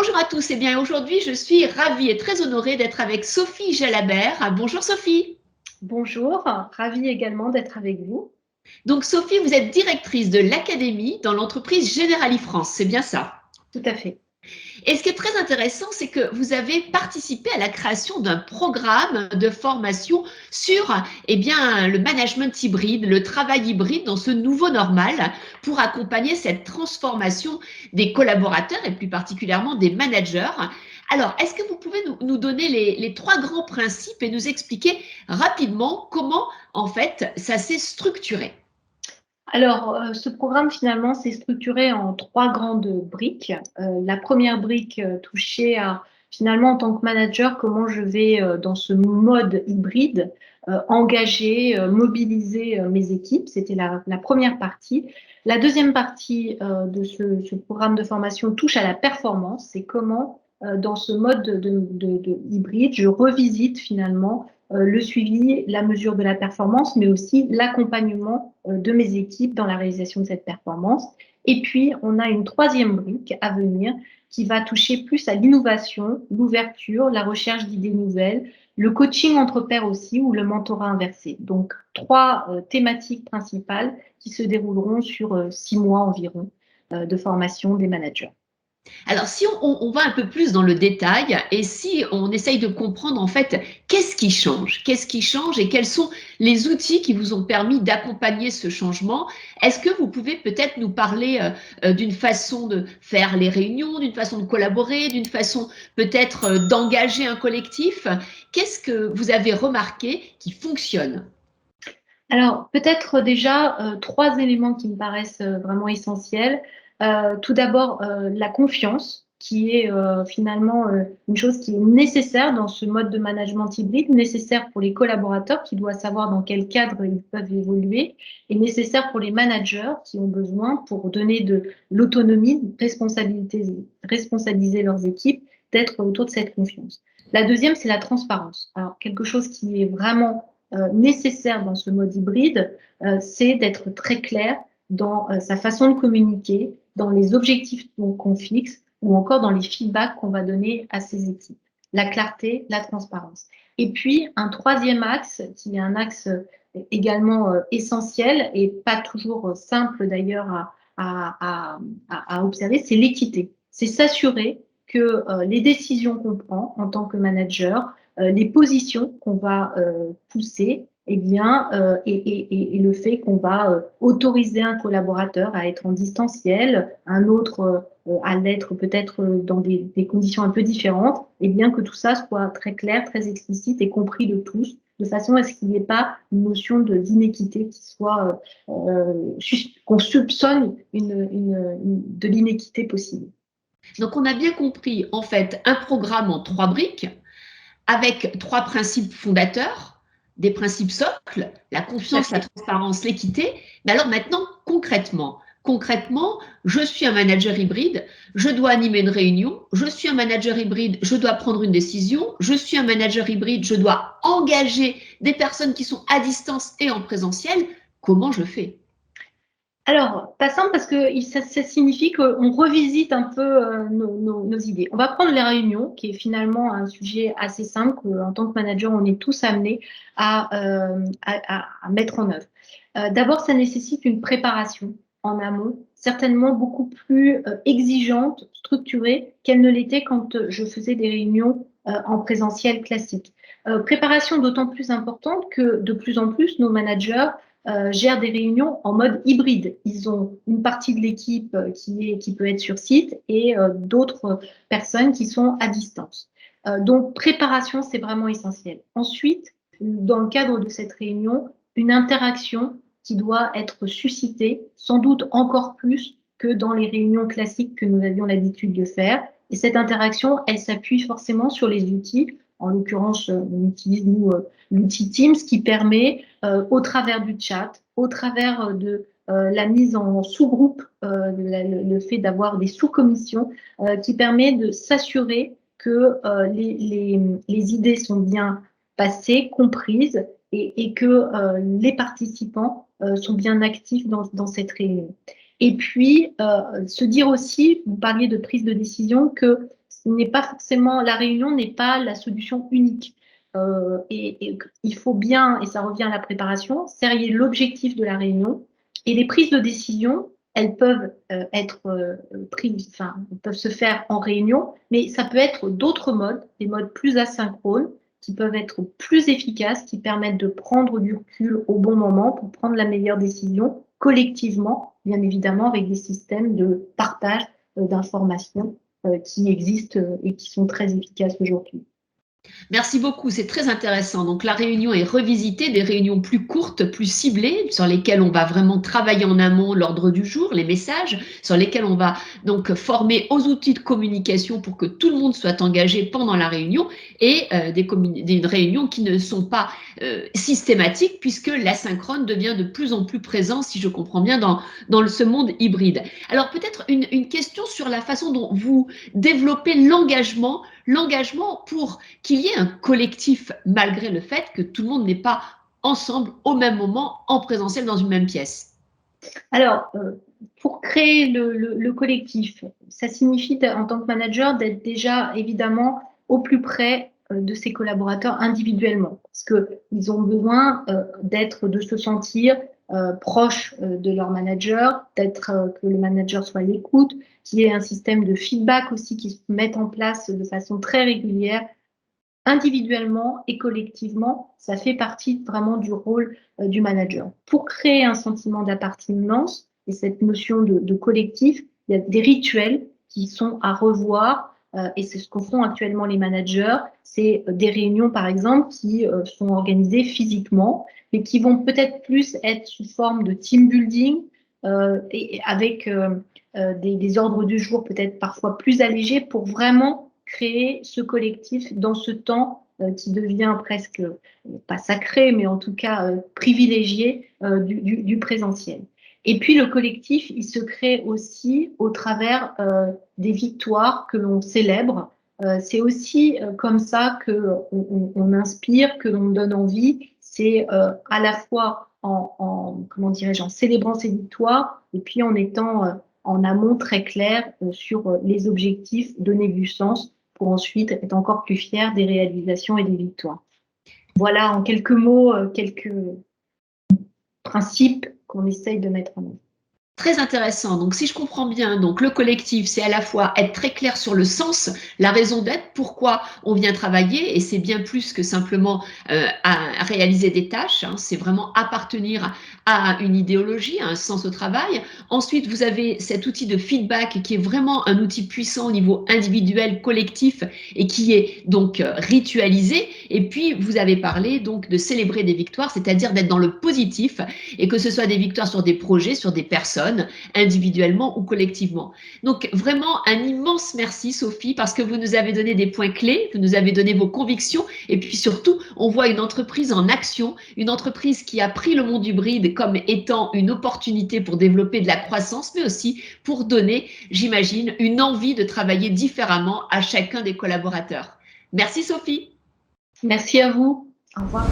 Bonjour à tous. Eh bien, aujourd'hui, je suis ravie et très honorée d'être avec Sophie Jalabert. Bonjour Sophie. Bonjour, ravie également d'être avec vous. Donc Sophie, vous êtes directrice de l'académie dans l'entreprise Generali France, c'est bien ça? Tout à fait. Et ce qui est très intéressant, c'est que vous avez participé à la création d'un programme de formation sur le management hybride, le travail hybride dans ce nouveau normal pour accompagner cette transformation des collaborateurs et plus particulièrement des managers. Alors, est-ce que vous pouvez nous donner les trois grands principes et nous expliquer rapidement comment, en fait, ça s'est structuré? Alors, ce programme finalement s'est structuré en trois grandes briques. La première brique touchait à finalement en tant que manager comment je vais dans ce mode hybride engager, mobiliser mes équipes. C'était la première partie. La deuxième partie de ce programme de formation touche à la performance. C'est comment dans ce mode de hybride, je revisite finalement le suivi, la mesure de la performance, mais aussi l'accompagnement de mes équipes dans la réalisation de cette performance. Et puis, on a une troisième brique à venir qui va toucher plus à l'innovation, l'ouverture, la recherche d'idées nouvelles, le coaching entre pairs aussi ou le mentorat inversé. Donc, trois thématiques principales qui se dérouleront sur 6 mois environ de formation des managers. Alors, si on va un peu plus dans le détail et si on essaye de comprendre en fait qu'est-ce qui change et quels sont les outils qui vous ont permis d'accompagner ce changement, est-ce que vous pouvez peut-être nous parler d'une façon de faire les réunions, d'une façon de collaborer, d'une façon peut-être d'engager un collectif? Qu'est-ce que vous avez remarqué qui fonctionne? Alors, peut-être déjà trois éléments qui me paraissent vraiment essentiels. Tout d'abord, la confiance, qui est finalement une chose qui est nécessaire dans ce mode de management hybride, nécessaire pour les collaborateurs qui doivent savoir dans quel cadre ils peuvent évoluer, et nécessaire pour les managers qui ont besoin pour donner de l'autonomie, responsabiliser leurs équipes, d'être autour de cette confiance. La deuxième, c'est la transparence. Alors, quelque chose qui est vraiment nécessaire dans ce mode hybride, c'est d'être très clair dans sa façon de communiquer, dans les objectifs qu'on fixe ou encore dans les feedbacks qu'on va donner à ses équipes. La clarté, la transparence. Et puis, un troisième axe, qui est un axe également essentiel et pas toujours simple d'ailleurs à observer, c'est l'équité. C'est s'assurer que les décisions qu'on prend en tant que manager, les positions qu'on va pousser, eh bien, et le fait qu'on va autoriser un collaborateur à être en distanciel, un autre à l'être peut-être dans des conditions un peu différentes, et bien que tout ça soit très clair, très explicite et compris de tous, de façon à ce qu'il n'y ait pas une notion d'inéquité qui soit, qu'on soupçonne de l'inéquité possible. Donc, on a bien compris en fait un programme en trois briques avec trois principes fondateurs, des principes socles, la Tout à confiance, la fait. transparence, l'équité. Mais alors maintenant, concrètement, je suis un manager hybride, je dois animer une réunion, je suis un manager hybride, je dois prendre une décision, je suis un manager hybride, je dois engager des personnes qui sont à distance et en présentiel. Comment je fais? Alors, pas simple parce que ça signifie qu'on revisite un peu nos idées. On va prendre les réunions, qui est finalement un sujet assez simple qu'en tant que manager, on est tous amenés à mettre en œuvre. D'abord, ça nécessite une préparation en amont, certainement beaucoup plus exigeante, structurée qu'elle ne l'était quand je faisais des réunions en présentiel classique. Préparation d'autant plus importante que de plus en plus, nos managers gèrent des réunions en mode hybride. Ils ont une partie de l'équipe qui peut être sur site et d'autres personnes qui sont à distance. Donc, préparation, c'est vraiment essentiel. Ensuite, dans le cadre de cette réunion, une interaction qui doit être suscitée, sans doute encore plus que dans les réunions classiques que nous avions l'habitude de faire. Et cette interaction, elle s'appuie forcément sur les outils. En l'occurrence, on utilise, nous, l'outil Teams qui permet au travers du chat, au travers de la mise en sous-groupe, le fait d'avoir des sous-commissions, qui permet de s'assurer que les idées sont bien passées, comprises et que les participants sont bien actifs dans cette réunion. Et puis, se dire aussi, vous parliez de prise de décision, que la réunion n'est pas la solution unique. Et il faut bien, et ça revient à la préparation, cerner l'objectif de la réunion, et les prises de décision, elles peuvent être prises, enfin, elles peuvent se faire en réunion, mais ça peut être d'autres modes, des modes plus asynchrones, qui peuvent être plus efficaces, qui permettent de prendre du recul au bon moment pour prendre la meilleure décision collectivement, bien évidemment avec des systèmes de partage d'informations qui existent et qui sont très efficaces aujourd'hui. Merci beaucoup, c'est très intéressant. Donc la réunion est revisitée, des réunions plus courtes, plus ciblées, sur lesquelles on va vraiment travailler en amont l'ordre du jour, les messages, sur lesquels on va donc former aux outils de communication pour que tout le monde soit engagé pendant la réunion, et des réunions qui ne sont pas systématiques, puisque l'asynchrone devient de plus en plus présent, si je comprends bien, dans ce monde hybride. Alors peut-être une question sur la façon dont vous développez l'engagement pour qu'il y ait un collectif, malgré le fait que tout le monde n'est pas ensemble au même moment, en présentiel, dans une même pièce. Alors, pour créer le collectif, ça signifie en tant que manager d'être déjà évidemment au plus près de ses collaborateurs individuellement, parce qu'ils ont besoin de se sentir proche de leur manager, que le manager soit à l'écoute, qu'il y ait un système de feedback aussi qui se mette en place de façon très régulière, individuellement et collectivement. Ça fait partie vraiment du rôle du manager. Pour créer un sentiment d'appartenance et cette notion de collectif, il y a des rituels qui sont à revoir et c'est ce qu'en font actuellement les managers. C'est des réunions, par exemple, qui sont organisées physiquement, mais qui vont peut-être plus être sous forme de team building et avec des ordres du jour peut-être parfois plus allégés pour vraiment créer ce collectif dans ce temps qui devient presque, pas sacré, mais en tout cas privilégié du présentiel. Et puis le collectif, il se crée aussi au travers des victoires que l'on célèbre. C'est aussi comme ça qu'on inspire, que l'on donne envie. C'est à la fois comment dirais-je, en célébrant ces victoires et puis en étant en amont très clair sur les objectifs, donner du sens pour ensuite être encore plus fier des réalisations et des victoires. Voilà en quelques mots, quelques principes qu'on essaye de mettre en œuvre. Très intéressant. Donc, si je comprends bien, donc le collectif, c'est à la fois être très clair sur le sens, la raison d'être, pourquoi on vient travailler, et c'est bien plus que simplement à réaliser des tâches. Hein, c'est vraiment appartenir à une idéologie, à un sens au travail. Ensuite, vous avez cet outil de feedback qui est vraiment un outil puissant au niveau individuel, collectif, et qui est donc ritualisé. Et puis, vous avez parlé donc de célébrer des victoires, c'est-à-dire d'être dans le positif, et que ce soit des victoires sur des projets, sur des personnes, individuellement ou collectivement. Donc vraiment un immense merci Sophie, parce que vous nous avez donné des points clés, vous nous avez donné vos convictions, et puis surtout on voit une entreprise en action, une entreprise qui a pris le monde hybride comme étant une opportunité pour développer de la croissance, mais aussi pour donner, j'imagine, une envie de travailler différemment à chacun des collaborateurs. Merci Sophie. Merci à vous. Au revoir.